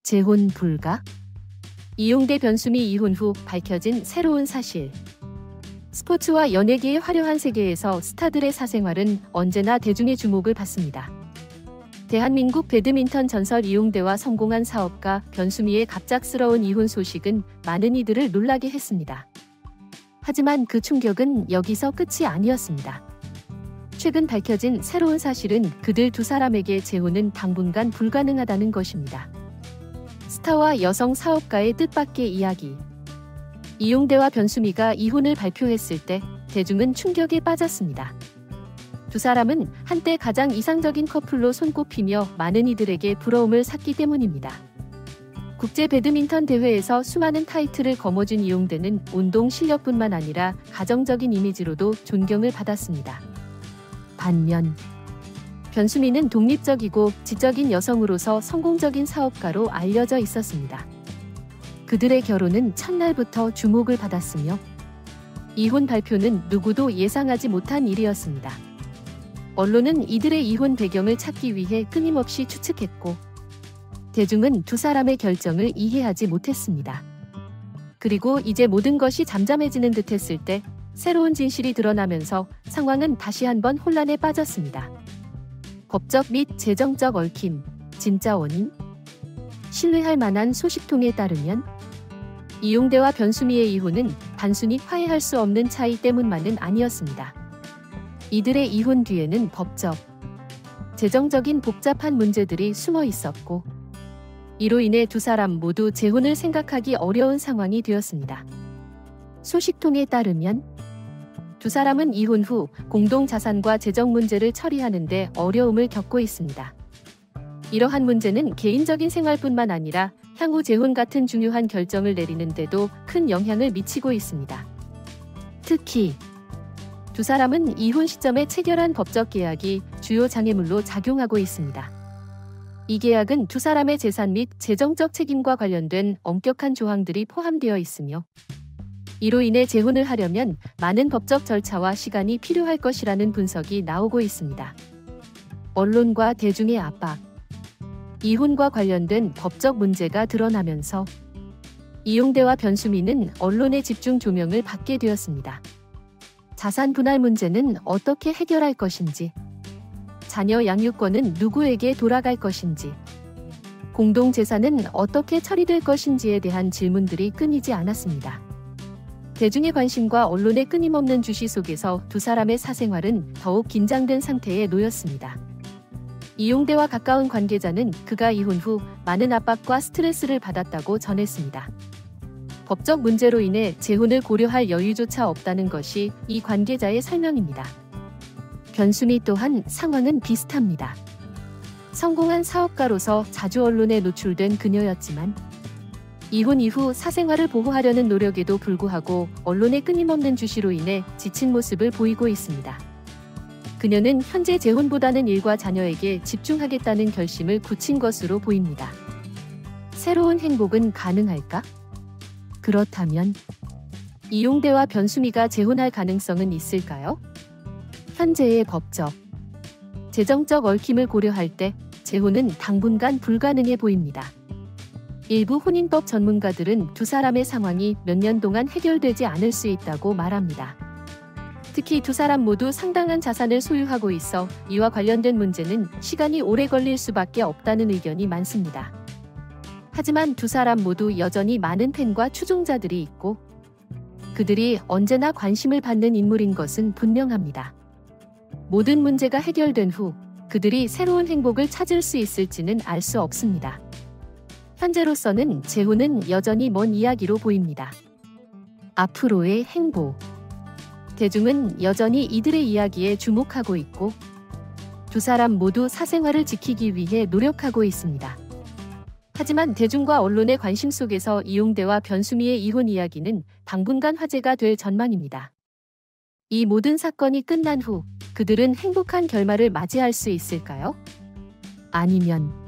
재혼 불가? 이용대 변수미 이혼 후 밝혀진 새로운 사실. 스포츠와 연예계의 화려한 세계에서 스타들의 사생활은 언제나 대중의 주목을 받습니다. 대한민국 배드민턴 전설 이용대와 성공한 사업가 변수미의 갑작스러운 이혼 소식은 많은 이들을 놀라게 했습니다. 하지만 그 충격은 여기서 끝이 아니었습니다. 최근 밝혀진 새로운 사실은 그들 두 사람에게 재혼은 당분간 불가능하다는 것입니다. 스타와 여성 사업가의 뜻밖의 이야기. 이용대와 변수미가 이혼을 발표했을 때 대중은 충격에 빠졌습니다. 두 사람은 한때 가장 이상적인 커플로 손꼽히며 많은 이들에게 부러움을 샀기 때문입니다. 국제 배드민턴 대회에서 수많은 타이틀을 거머쥔 이용대는 운동 실력뿐만 아니라 가정적인 이미지로도 존경을 받았습니다. 반면 변수미는 독립적이고 지적인 여성으로서 성공적인 사업가로 알려져 있었습니다. 그들의 결혼은 첫날부터 주목을 받았으며 이혼 발표는 누구도 예상하지 못한 일이었습니다. 언론은 이들의 이혼 배경을 찾기 위해 끊임없이 추측했고 대중은 두 사람의 결정을 이해하지 못했습니다. 그리고 이제 모든 것이 잠잠해지는 듯했을 때 새로운 진실이 드러나면서 상황은 다시 한번 혼란에 빠졌습니다. 법적 및 재정적 얽힘, 진짜 원인? 신뢰할 만한 소식통에 따르면 이용대와 변수미의 이혼은 단순히 화해할 수 없는 차이 때문만은 아니었습니다. 이들의 이혼 뒤에는 법적, 재정적인 복잡한 문제들이 숨어 있었고 이로 인해 두 사람 모두 재혼을 생각하기 어려운 상황이 되었습니다. 소식통에 따르면 두 사람은 이혼 후 공동 자산과 재정 문제를 처리하는 데 어려움을 겪고 있습니다. 이러한 문제는 개인적인 생활뿐만 아니라 향후 재혼 같은 중요한 결정을 내리는 데도 큰 영향을 미치고 있습니다. 특히 두 사람은 이혼 시점에 체결한 법적 계약이 주요 장애물로 작용하고 있습니다. 이 계약은 두 사람의 재산 및 재정적 책임과 관련된 엄격한 조항들이 포함되어 있으며 이로 인해 재혼을 하려면 많은 법적 절차와 시간이 필요할 것이라는 분석이 나오고 있습니다. 언론과 대중의 압박, 이혼과 관련된 법적 문제가 드러나면서 이용대와 변수미는 언론의 집중 조명을 받게 되었습니다. 자산 분할 문제는 어떻게 해결할 것인지, 자녀 양육권은 누구에게 돌아갈 것인지, 공동 재산은 어떻게 처리될 것인지에 대한 질문들이 끊이지 않았습니다. 대중의 관심과 언론의 끊임없는 주시 속에서 두 사람의 사생활은 더욱 긴장된 상태에 놓였습니다. 이용대와 가까운 관계자는 그가 이혼 후 많은 압박과 스트레스를 받았다고 전했습니다. 법적 문제로 인해 재혼을 고려할 여유조차 없다는 것이 이 관계자의 설명입니다. 변수미 또한 상황은 비슷합니다. 성공한 사업가로서 자주 언론에 노출된 그녀였지만 이혼 이후 사생활을 보호하려는 노력에도 불구하고 언론의 끊임없는 주시로 인해 지친 모습을 보이고 있습니다. 그녀는 현재 재혼보다는 일과 자녀에게 집중하겠다는 결심을 굳힌 것으로 보입니다. 새로운 행복은 가능할까? 그렇다면 이용대와 변수미가 재혼할 가능성은 있을까요? 현재의 법적, 재정적 얽힘을 고려할 때 재혼은 당분간 불가능해 보입니다. 일부 혼인법 전문가들은 두 사람의 상황이 몇 년 동안 해결되지 않을 수 있다고 말합니다. 특히 두 사람 모두 상당한 자산을 소유하고 있어 이와 관련된 문제는 시간이 오래 걸릴 수밖에 없다는 의견이 많습니다. 하지만 두 사람 모두 여전히 많은 팬과 추종자들이 있고 그들이 언제나 관심을 받는 인물인 것은 분명합니다. 모든 문제가 해결된 후 그들이 새로운 행복을 찾을 수 있을지는 알 수 없습니다. 현재로서는 재혼은 여전히 먼 이야기로 보입니다. 앞으로의 행보. 대중은 여전히 이들의 이야기에 주목하고 있고 두 사람 모두 사생활을 지키기 위해 노력하고 있습니다. 하지만 대중과 언론의 관심 속에서 이용대와 변수미의 이혼 이야기는 당분간 화제가 될 전망입니다. 이 모든 사건이 끝난 후 그들은 행복한 결말을 맞이할 수 있을까요? 아니면